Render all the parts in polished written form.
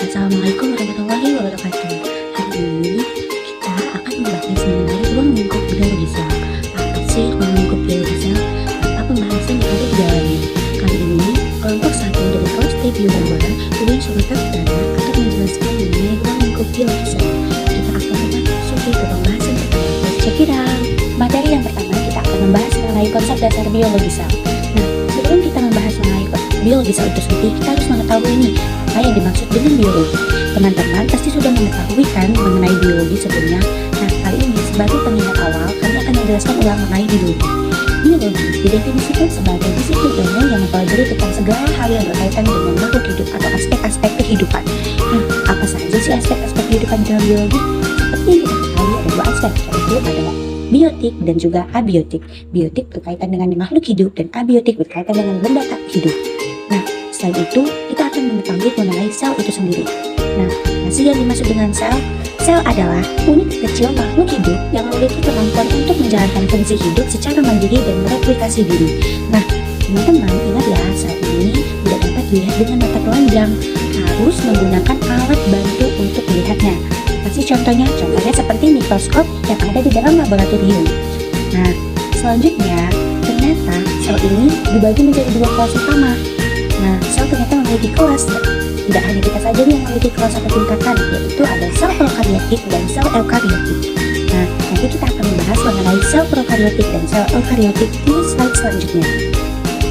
Assalamualaikum warahmatullahi wabarakatuh. Hari ini kita akan membahas mengenai ruang lingkup biologi sel. Apa sih ruang lingkup biologi sel? Apa pembahasan yang ada di dalamnya? Kali ini, kelompok 1 dari kelas T-Bio 2 dengan Surita Perdana akan menjelaskan mengenai ruang lingkup biologi sel. Kita akan memasuki ke pembahasan pertama. Let's check it out. Materi yang pertama, kita akan membahas mengenai konsep dasar biologi sel. Nah, sebelum kita membahas mengenai biologi sel itu sendiri, kita harus mengetahui nih apa yang dimaksud dengan biologi. Teman-teman pasti sudah mengetahui kan mengenai biologi sebelumnya. Nah, kali ini sebagai pengingat awal, kami akan menjelaskan ulang mengenai biologi. Biologi didefinisikan sebagai disiplin ilmu yang mempelajari tentang segala hal yang berkaitan dengan makhluk hidup atau aspek-aspek kehidupan. Nah, apa saja sih aspek-aspek kehidupan dalam biologi? Seperti yang kita ketahui ada dua aspek, yaitu adalah biotik dan juga abiotik. Biotik berkaitan dengan makhluk hidup dan abiotik berkaitan dengan benda tak hidup. Nah, selain itu, kita akan mengetahui mengenai sel itu sendiri. Nah, hasil yang dimaksud dengan sel adalah unit kecil makhluk hidup yang memiliki kemampuan untuk menjalankan fungsi hidup secara mandiri dan mereplikasi diri. Nah, teman-teman ingat ya, sel ini tidak dapat dilihat dengan mata telanjang, harus menggunakan alat bantu untuk melihatnya. Kasih contohnya seperti mikroskop yang ada di dalam laboratorium. Nah, selanjutnya, ternyata sel ini dibagi menjadi dua kelas utama. Nah, sel ternyata memiliki kelas. Tidak hanya kita saja yang memiliki kelas atau tingkatan, yaitu ada sel prokariotik dan sel eukariotik. Nah, nanti kita akan membahas mengenai sel prokariotik dan sel eukariotik di slide selanjutnya.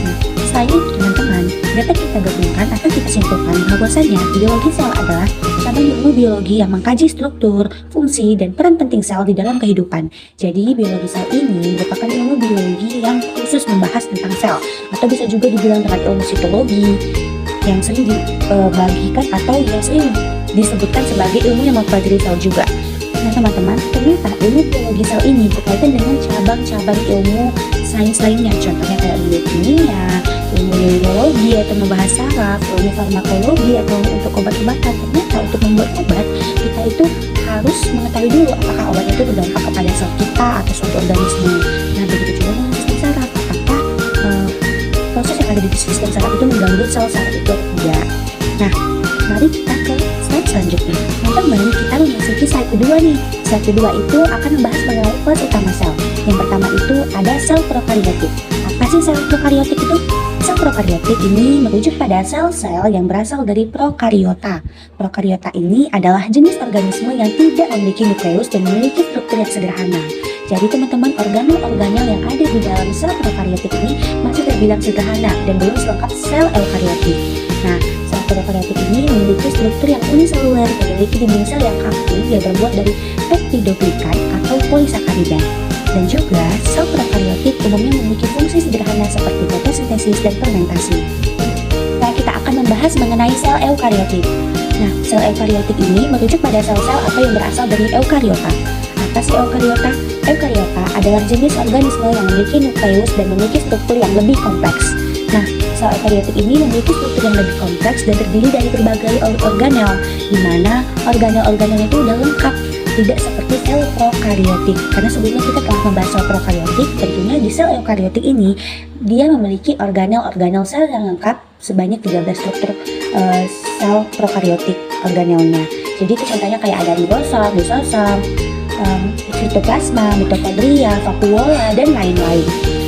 Nah, selain itu teman-teman, dapat kita gabungkan atau kita simpulkan bahwasanya biologi sel adalah cabang ilmu biologi yang mengkaji struktur, fungsi, dan peran penting sel di dalam kehidupan. Jadi, biologi sel ini merupakan ilmu biologi yang khusus membahas tentang sel, atau bisa juga dibilang dengan ilmu sitologi, yang sering dibagikan atau yang sering disebutkan sebagai ilmu yang mempelajari sel juga. Nah teman-teman, ternyata ilmu biologi sel ini berkaitan dengan cabang-cabang ilmu sains lainnya, contohnya kayak biokimia, ilmu neurologi atau membahas saraf, ilmu farmakologi atau untuk obat-obatan. Ternyata untuk membuat obat, kita itu harus mengetahui dulu apakah obat itu berdampak kepada sel kita atau suatu organisme. Nah begitu juga dengan sistem saraf, apakah proses yang ada di sistem saraf itu mengganggu sel saraf itu atau tidak. Nah, mari kita ke slide selanjutnya. Teman-teman, kita memasuki slide kedua nih. Slide kedua itu akan membahas mengenai kelas utama sel. Yang pertama itu ada sel prokariotik. Apa sih sel prokariotik itu? Sel prokariotik ini merujuk pada sel-sel yang berasal dari prokariota. Prokariota ini adalah jenis organisme yang tidak memiliki nukleus dan memiliki struktur yang sederhana. Jadi teman-teman, organel-organel yang ada di dalam sel prokariotik ini masih terbilang sederhana dan belum selengkap sel eukariotik. Nah, sel prokariotik ini memiliki struktur yang uniseluler, memiliki dinding sel yang aktif yang terbuat dari peptidoglikan atau polisakarida. Dan juga, sel prokariotik umumnya memiliki fungsi sederhana seperti fotosintesis dan fermentasi. Nah, kita akan membahas mengenai sel eukariotik. Nah, sel eukariotik ini merujuk pada sel-sel atau yang berasal dari eukariota. Apa sih eukariota? Eukariota adalah jenis organisme yang memiliki nukleus dan memiliki struktur yang lebih kompleks. Nah, sel eukariotik ini memiliki struktur yang lebih kompleks dan terdiri dari berbagai organel, di mana organel-organel itu udah lengkap, tidak seperti sel prokariotik. Karena sebelumnya kita telah membahas sel prokariotik, tentunya di sel eukariotik ini dia memiliki organel-organel sel yang lengkap sebanyak 13 struktur sel prokariotik organelnya. Jadi contohnya kayak ada ribosom, lisosom, sitoplasma, mitokondria, vakuola, dan lain-lain.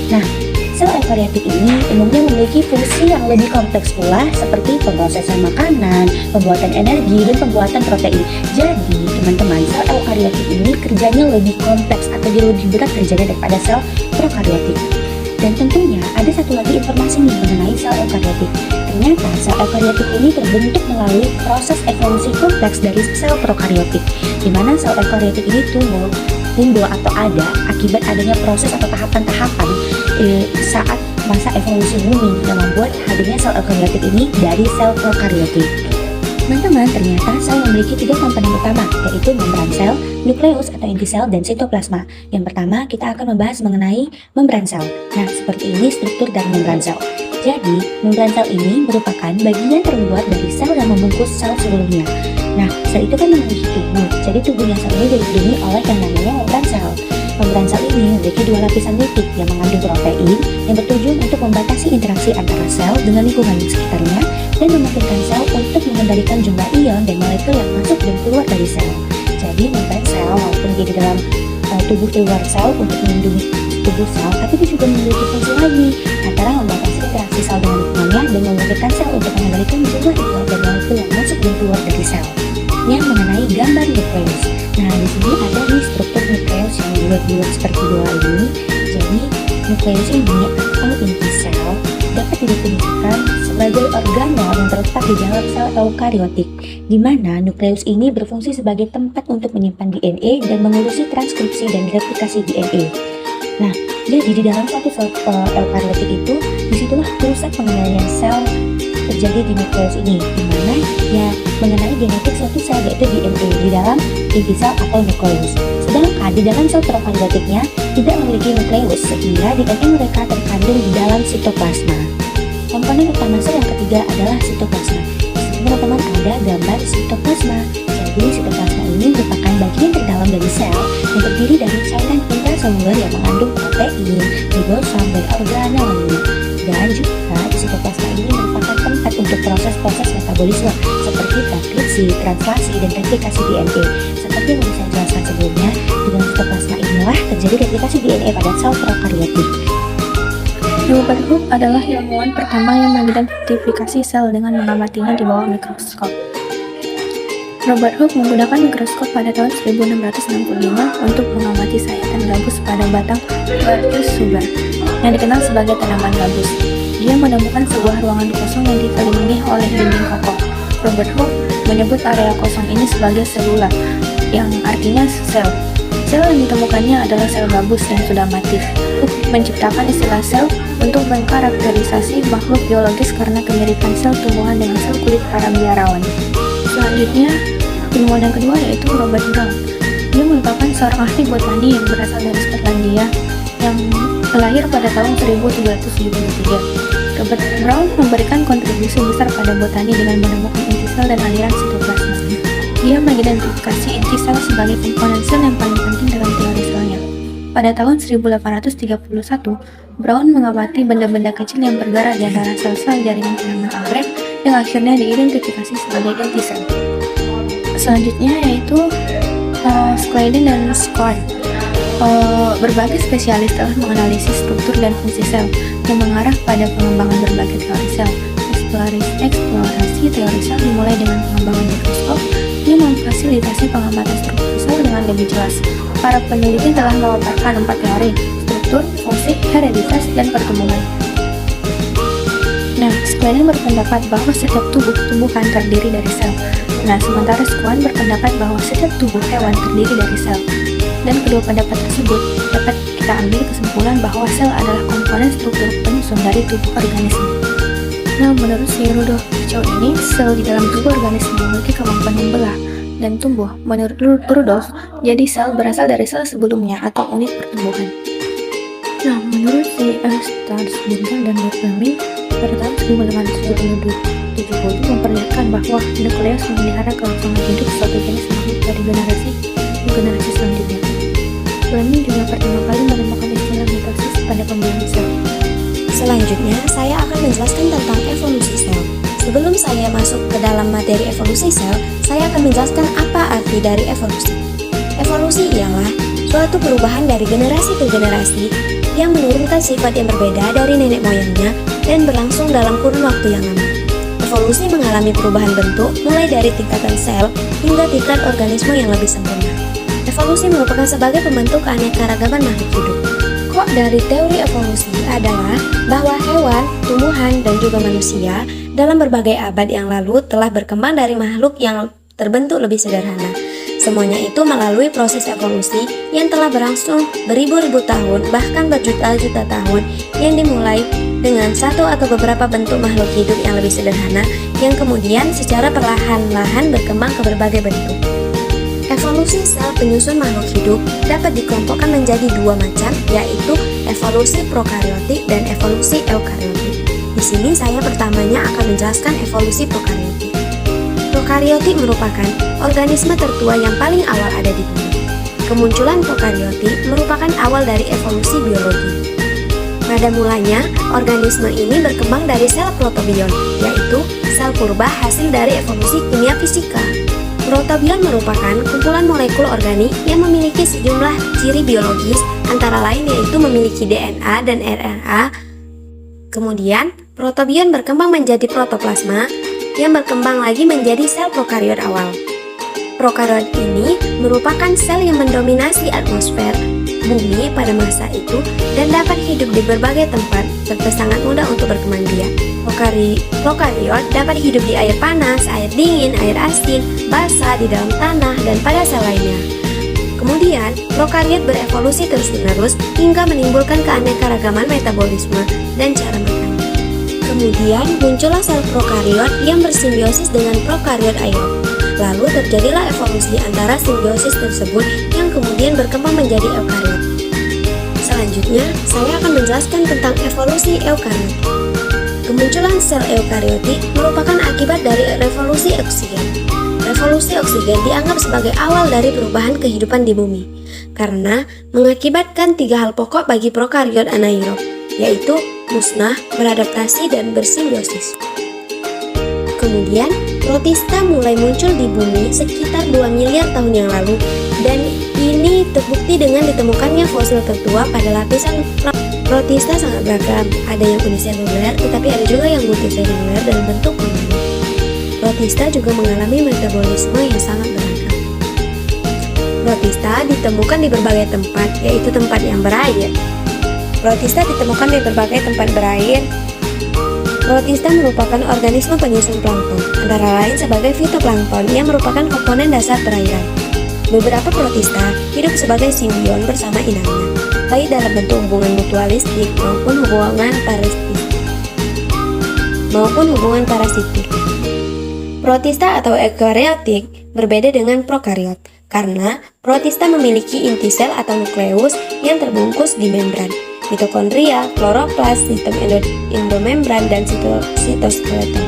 Nah, sel eukariotik ini umumnya memiliki fungsi yang lebih kompleks pula seperti pemrosesan makanan, pembuatan energi, dan pembuatan protein. Jadi, teman-teman, sel eukariotik ini kerjanya lebih kompleks atau dia lebih berat kerjanya daripada sel prokariotik. Dan tentunya ada satu lagi informasi nih mengenai sel eukariotik. Ternyata sel eukariotik ini terbentuk melalui proses evolusi kompleks dari sel prokariotik, di mana sel eukariotik ini timbul atau ada akibat adanya proses atau tahapan-tahapan saat masa evolusi bumi yang membuat hadirnya sel eukariotik ini dari sel prokariotik. Teman-teman, ternyata sel memiliki 3 komponen utama, yaitu membran sel, nukleus atau inti sel, dan sitoplasma. Yang pertama, kita akan membahas mengenai membran sel. Nah, seperti ini struktur dari membran sel. Jadi, membran sel ini merupakan bagian terbuat dari sel yang membungkus sel sebelumnya. Nah, sel itu kan memiliki tubuh, jadi tubuhnya sel ini dilindungi oleh yang namanya membran sel. Membran sel ini memiliki 2 lapisan lipid yang mengandung protein yang bertujuan untuk membatasi interaksi antara sel dengan lingkungan di sekitarnya dan memungkinkan sel untuk mengendalikan jumlah ion dan molekul yang masuk dan keluar dari sel. Jadi membrana sel walaupun dia di dalam tubuh di luar sel untuk melindungi tubuh sel, tapi dia juga memiliki fungsi lagi, antara membatasi interaksi sel dengan lingkungannya dan memungkinkan sel untuk mengendalikan jumlah ion dan molekul yang masuk dan keluar dari sel. Yang mengenai gambar nukleus. Nah, di sini ada nih struktur nukleus yang bulat-bulat seperti bola ini. Jadi, nukleus ini atau inti sel dapat didefinisikan sebagai organel yang terletak di dalam sel eukariotik, di mana nukleus ini berfungsi sebagai tempat untuk menyimpan DNA dan mengurusi transkripsi dan replikasi DNA. Nah, jadi di dalam suatu sel eukariotik itu, disitulah pusat pengendalian sel terjadi di nukleus ini, di mana ya mengenai genetik suatu sel yaitu DNA di dalam inti sel atau nukleus. Sedangkan di dalam sel prokaryotiknya tidak memiliki nukleus, sehingga DNA mereka terkandung di dalam sitoplasma. Komponen utama sel yang ketiga adalah sitoplasma. Di sini teman-teman ada gambar sitoplasma. Jadi sitoplasma ini merupakan bagian terdalam dari sel yang terdiri dari cairan intraseluler yang mengandung protein, ribosom, dan organel lainnya. Dan juga di sitoplasma ini merupakan tempat untuk proses-proses metabolisme seperti transkripsi, translasi, dan replikasi DNA. Seperti yang saya jelaskan sebelumnya, di dalam sitoplasma inilah terjadi replikasi DNA pada sel prokaryotik. Robert Hooke adalah ilmuwan pertama yang mengidentifikasi sel dengan mengamatinya di bawah mikroskop. Robert Hooke menggunakan mikroskop pada tahun 1665 untuk mengamati sayatan gabus pada batang Quercus suber, yang dikenal sebagai tanaman gabus. Dia menemukan sebuah ruangan kosong yang dikelilingi oleh dinding kokoh. Robert Hooke menyebut area kosong ini sebagai selula, yang artinya sel. Sel yang ditemukannya adalah sel gabus yang sudah mati. Hooke menciptakan istilah sel untuk mengkarakterisasi makhluk biologis karena kemiripan sel tumbuhan dengan sel kulit para biarawan. Selanjutnya, ilmuwan yang kedua yaitu Robert Brown. Dia merupakan seorang ahli botani yang berasal dari Skotlandia yang lahir pada tahun 1773. Robert Brown memberikan kontribusi besar pada botani dengan menemukan inti sel dan aliran sitoplasma. Dia mengidentifikasi inti sel sebagai komponen sel yang paling penting dalam teori selnya. Pada tahun 1831, Brown mengamati benda-benda kecil yang bergerak di antara sel-sel jaringan tanaman anggrek yang akhirnya diidentifikasi sebagai inti sel. Selanjutnya yaitu Schleiden dan Schwann. Berbagai spesialis telah menganalisis struktur dan fungsi sel yang mengarah pada pengembangan berbagai teori sel. Eksplorasi teori sel dimulai dengan pengembangan mikroskop yang memfasilitasi pengamatan struktur sel dengan lebih jelas. Para peneliti telah memaparkan 4 teori: struktur, fungsi, hereditas, dan pertumbuhan. Nah, Schleiden berpendapat bahwa setiap tumbuhan terdiri dari sel. Nah, sementara Schwann berpendapat bahwa setiap tubuh hewan terdiri dari sel. Dan kedua pendapat tersebut dapat kita ambil kesimpulan bahwa sel adalah komponen struktur penyusun dari tubuh organisme. Nah, menurut si Rudolf Virchow ini, sel di dalam tubuh organisme memiliki kemampuan membelah dan tumbuh. Menurut Rudolf, jadi sel berasal dari sel sebelumnya atau unit pertumbuhan. Nah, menurut si Staatsbürger dan Fleming, pada tahun 1870 memperlihatkan bahwa nukleus memelihara kelangsungan hidup suatu jenis makhluk dari generasi ke generasi selanjutnya. Fleming juga pertama kali menemukan istilah mitosis pada pembuahan sel. Selanjutnya, saya akan menjelaskan tentang evolusi sel. Sebelum saya masuk ke dalam materi evolusi sel, saya akan menjelaskan apa arti dari evolusi. Evolusi ialah suatu perubahan dari generasi ke generasi yang menurunkan sifat yang berbeda dari nenek moyangnya dan berlangsung dalam kurun waktu yang lama. Evolusi mengalami perubahan bentuk mulai dari tingkatan sel hingga tingkat organisme yang lebih sempurna. Evolusi merupakan sebagai pembentuk keanekaragaman makhluk hidup. Kok dari teori evolusi adalah bahwa hewan, tumbuhan, dan juga manusia dalam berbagai abad yang lalu telah berkembang dari makhluk yang terbentuk lebih sederhana. Semuanya itu melalui proses evolusi yang telah berlangsung beribu-ribu tahun, bahkan berjuta-juta tahun, yang dimulai dengan satu atau beberapa bentuk makhluk hidup yang lebih sederhana, yang kemudian secara perlahan-lahan berkembang ke berbagai bentuk. Evolusi sel penyusun makhluk hidup dapat dikelompokkan menjadi 2 macam, yaitu evolusi prokariotik dan evolusi eukariotik. Di sini saya pertamanya akan menjelaskan evolusi prokariotik. Prokariotik merupakan organisme tertua yang paling awal ada di bumi. Kemunculan prokariotik merupakan awal dari evolusi biologi. Pada mulanya, organisme ini berkembang dari sel protobion, yaitu sel purba hasil dari evolusi kimia fisika. Protobion merupakan kumpulan molekul organik yang memiliki sejumlah ciri biologis, antara lain yaitu memiliki DNA dan RNA. Kemudian, protobion berkembang menjadi protoplasma yang berkembang lagi menjadi sel prokariot awal. Prokariot ini merupakan sel yang mendominasi atmosfer bumi pada masa itu dan dapat hidup di berbagai tempat serta sangat mudah untuk berkembang biak. Prokariot dapat hidup di air panas, air dingin, air asin, basah, di dalam tanah, dan pada sel lainnya. Kemudian, prokariot berevolusi terus-menerus hingga menimbulkan keanekaragaman metabolisme dan cara makan. Kemudian, muncullah sel prokariot yang bersimbiosis dengan prokariot aerob. Lalu terjadilah evolusi antara simbiosis tersebut yang kemudian berkembang menjadi eukariot. Selanjutnya, saya akan menjelaskan tentang evolusi eukariot. Kemunculan sel eukariotik merupakan akibat dari revolusi oksigen. Revolusi oksigen dianggap sebagai awal dari perubahan kehidupan di bumi, karena mengakibatkan 3 hal pokok bagi prokariot anaerob, yaitu musnah, beradaptasi, dan bersimbiosis. Kemudian, protista mulai muncul di bumi sekitar 2 miliar tahun yang lalu, dan ini terbukti dengan ditemukannya fosil tertua pada lapisan protista sangat beragam. Ada yang uniseluler, tetapi ada juga yang multiseluler dalam bentuk koloni. Protista juga mengalami metabolisme yang sangat beragam. Protista ditemukan di berbagai tempat, yaitu tempat yang berair. Protista ditemukan di berbagai tempat berair. Protista merupakan organisme penyusun plankton, antara lain sebagai fitoplankton yang merupakan komponen dasar perairan. Beberapa protista hidup sebagai simbion bersama inangnya, baik dalam bentuk hubungan mutualistik maupun hubungan parasitik. Protista atau eukariotik berbeda dengan prokariot, karena protista memiliki inti sel atau nukleus yang terbungkus di membran, mitokondria, kloroplas, sistem endomembran, dan sitoskeleton.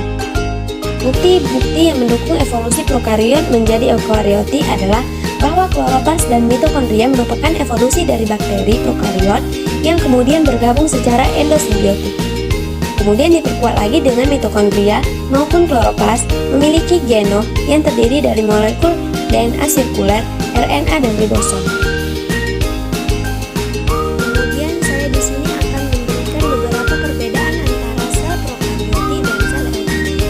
Bukti-bukti yang mendukung evolusi prokariot menjadi eukariotik adalah bahwa kloroplas dan mitokondria merupakan evolusi dari bakteri prokariot yang kemudian bergabung secara endosimbiotik. Kemudian diperkuat lagi dengan mitokondria maupun kloroplas memiliki genom yang terdiri dari molekul DNA sirkuler, RNA, dan ribosom. Kemudian saya di sini akan memberikan beberapa perbedaan antara sel prokarioti dan sel eukarioti,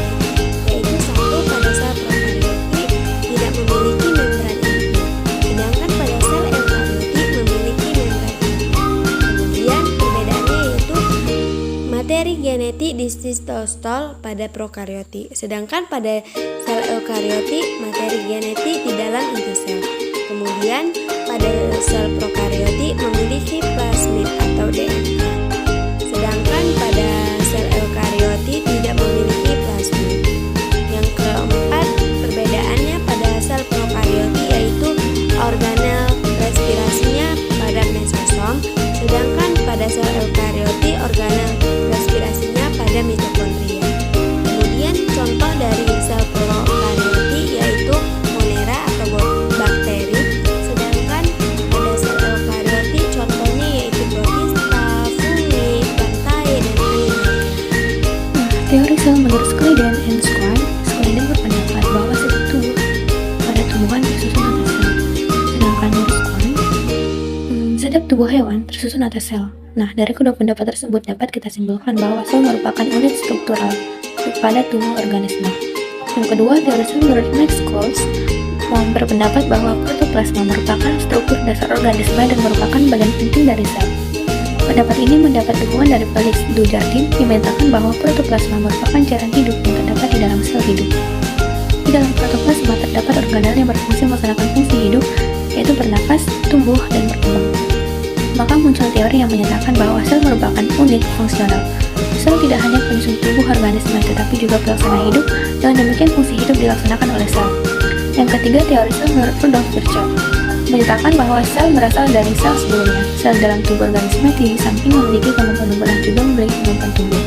yaitu satu, pada sel prokarioti tidak memiliki membran inti, sedangkan pada sel eukarioti memiliki membran inti. Kemudian perbedaannya yaitu materi genetik di sitostol pada prokarioti, sedangkan pada sel eukarioti materi genetik di dalam inti sel. Kemudian pada sel prokarioti memiliki plasmid atau DNA, sedangkan pada sel eukarioti tidak memiliki plasmid. Yang keempat, perbedaannya pada sel prokarioti yaitu organel respirasinya pada mesosom, sedangkan pada sel eukarioti organel respirasinya pada mitokondria. Kemudian contoh dari sel prokarioti yaitu monera atau bakteri, sedangkan pada sel eukarioti contohnya yaitu protista, fungi, bantai, dan animalia. Teori sel menurut Schleiden and Schwann, Schleiden berpendapat bahwa setiap tubuh pada tumbuhan tersusun atas sel, sedangkan menurut Schwann, setiap tubuh hewan tersusun atas sel. Nah, dari kedua pendapat tersebut dapat kita simpulkan bahwa sel merupakan unit struktural pada tubuh organisme. Yang kedua, teori sel menurut Max Kruse berpendapat bahwa protoplasma merupakan struktur dasar organisme dan merupakan bagian penting dari sel. Pendapat ini mendapat dukungan dari Felix Dujardin yang menyatakan bahwa protoplasma merupakan cairan hidup yang terdapat di dalam sel hidup. Di dalam protoplasma terdapat organel yang berfungsi melaksanakan fungsi hidup, yaitu bernapas, tumbuh, dan berkembang. Maka muncul teori yang menyatakan bahwa sel merupakan unit fungsional. Sel tidak hanya penyusun tubuh organisme, tetapi juga pelaksana hidup. Dengan demikian fungsi hidup dilaksanakan oleh sel. Yang ketiga, teori sel menurut Rudolf Virchow menyatakan bahwa sel berasal dari sel sebelumnya. Sel dalam tubuh organisme di samping memiliki kemampuan membelah juga memiliki kemampuan tumbuh.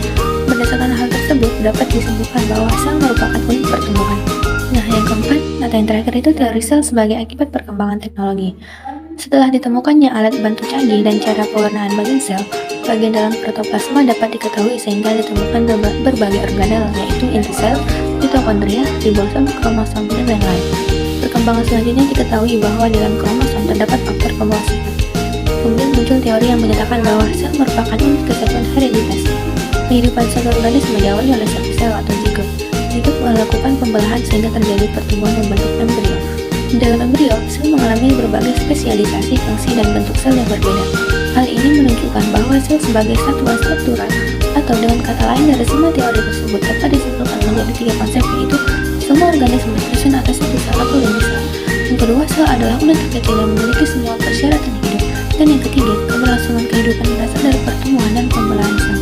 Berdasarkan hal tersebut, dapat disimpulkan bahwa sel merupakan unit pertumbuhan. Nah, yang keempat, data yang terakhir itu teori sel sebagai akibat perkembangan teknologi. Setelah ditemukannya alat bantu canggih dan cara pewarnaan bagian sel, bagian dalam protoplasma dapat diketahui sehingga ditemukan berbagai organel, yaitu inti sel, mitokondria, ribosom, kromosom, dan lain-lain. Perkembangan selanjutnya diketahui bahwa di dalam kromosom terdapat faktor pembawa sifat. Kemudian muncul teori yang menyatakan bahwa sel merupakan unit kesatuan hereditasi. Kehidupan sel organisme diawali oleh satu sel atau zigot. Zigot melakukan pembelahan sehingga terjadi pertumbuhan membentuk embrio. Di dalam embrio, sel mengalami berbagai spesialisasi, fungsi, dan bentuk sel yang berbeda. Hal ini menunjukkan bahwa sel sebagai satuan struktural, atau dengan kata lain dari semua teori tersebut dapat disimpulkan menjadi 3 konsep, yaitu semua organisme tersusun atas satu sel atau lebih sel. Yang kedua, sel adalah unit terkecil yang memiliki semua persyaratan hidup. Dan yang ketiga, keberlangsungan kehidupan berasal dari pertumbuhan dan pembelahan sel.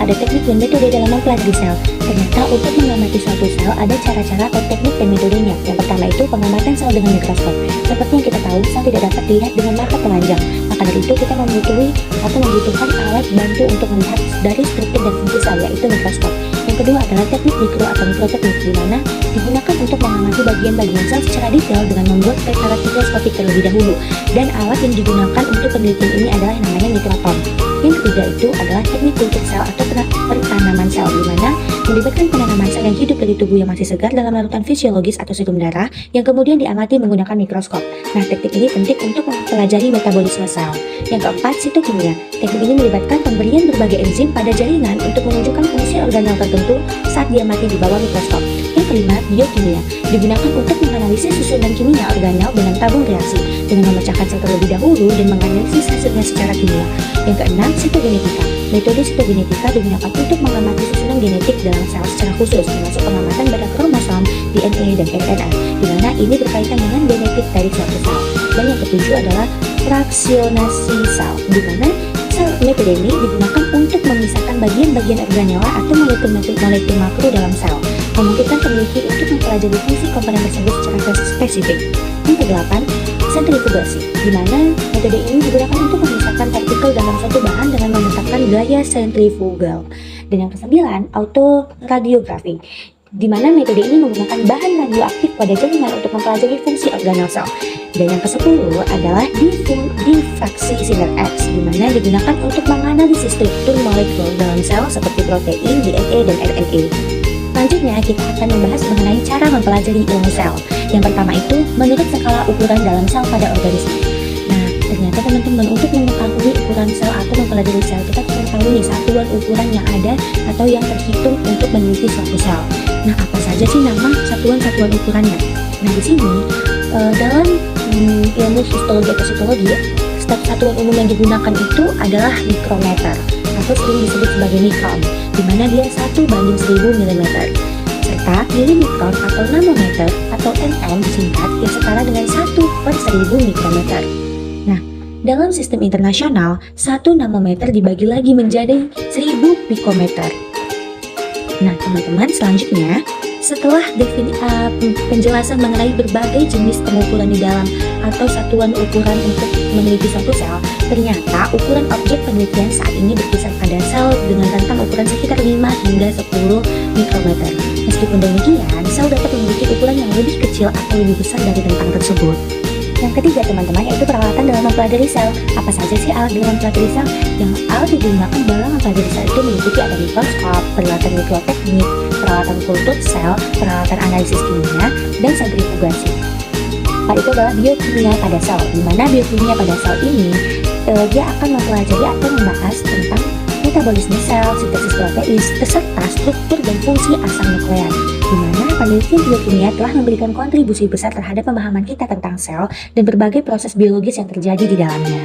Ada teknik dan metode dalam mempelajari sel. Ternyata untuk mengamati suatu sel ada cara-cara atau teknik dan metodenya. Yang pertama itu pengamatan sel dengan mikroskop. Seperti yang kita tahu, sel tidak dapat dilihat dengan mata telanjang. Maka dari itu kita membutuhkan alat bantu untuk melihat dari struktur dan fungsi sel, yaitu mikroskop. Yang kedua adalah teknik mikro atau mikroteknik, di mana digunakan untuk mengamati bagian-bagian sel secara detail dengan membuat preparat mikroskopik terlebih dahulu. Dan alat yang digunakan untuk penelitian ini adalah yang namanya mikroton. Yang ketiga itu adalah teknik kultur sel atau pertanaman sel, di mana melibatkan penanaman sel yang hidup dari tubuh yang masih segar dalam larutan fisiologis atau serum darah yang kemudian diamati menggunakan mikroskop. Nah, teknik ini penting untuk mempelajari metabolisme sel. Yang keempat, sitokimia. Teknik ini melibatkan pemberian berbagai enzim pada jaringan untuk menunjukkan fungsi organel tertentu saat diamati di bawah mikroskop. Yang kelima, biokimia. Digunakan untuk menganalisis susunan kimia organel dengan tabung reaksi dengan memecahkan sel terlebih dahulu dan menganalisis hasilnya secara kimia. Yang keenam, sitogenetika. Metode sitogenetika digunakan untuk mengamati susunan genetik dalam sel secara khusus, termasuk pengamatan pada kromosom, DNA, dan RNA, di mana ini berkaitan dengan genetik dari suatu sel. Dan yang ketujuh adalah fraksionasi sel, di mana metode ini digunakan untuk memisahkan bagian-bagian organela atau molekul makro dalam sel, memungkinkan peneliti untuk mempelajari fungsi komponen tersebut secara spesifik. Yang kedelapan, sentrifugasi, di mana metode ini digunakan untuk memisahkan partikel dalam suatu bahan dengan menetapkan gaya sentrifugal. Dan yang kesembilan, autoradiografi, di mana metode ini menggunakan bahan radioaktif pada jaringan untuk mempelajari fungsi organel sel. Dan yang ke-10 adalah diffraksi Singer X, di mana digunakan untuk menganalisis struktur molekul dalam sel seperti protein, DNA, dan RNA. Selanjutnya kita akan membahas mengenai cara mempelajari ilmu sel. Yang pertama itu menurut skala ukuran dalam sel pada organisme. Nah, ternyata teman-teman untuk mengetahui ukuran sel atau mempelajari sel, kita harus mengetahui satuan ukuran yang ada atau yang terhitung untuk meneliti suatu sel. Nah, apa saja sih nama satuan-satuan ukurannya? Nah, di sini dalam ilmu histologi atau sitologi, satuan umum yang digunakan itu adalah mikrometer atau sering disebut sebagai mikron, di mana dia 1/1000 mm, serta milimikron atau nanometer atau nm disingkat yang setara dengan 1/1000 mikrometer. Nah, dalam sistem internasional, 1 nanometer dibagi lagi menjadi 1000 pikometer. Nah, teman-teman, selanjutnya setelah penjelasan mengenai berbagai jenis pengukuran di dalam atau satuan ukuran untuk meneliti suatu sel, ternyata ukuran objek penelitian saat ini berkisar pada sel dengan rentang ukuran sekitar 5 hingga 10 mikrometer. Meskipun demikian, sel dapat memiliki ukuran yang lebih kecil atau lebih besar dari rentang tersebut. Yang ketiga, teman-teman, yaitu peralatan dalam mempelajari sel. Apa saja sih alat dalam mempelajari sel? Yang alat digunakan dalam mempelajari sel itu meliputi ada mikroskop, peralatan mikroteknik, peralatan kultur sel, peralatan analisis kimia, dan sentrifugasi. Hal itu adalah biokimia pada sel, di mana biokimia pada sel ini dia akan mempelajari atau membahas tentang metabolisme sel, sintesis protein, beserta struktur dan fungsi asam nukleat, di mana penelitian biokimia telah memberikan kontribusi besar terhadap pemahaman kita tentang sel dan berbagai proses biologis yang terjadi di dalamnya.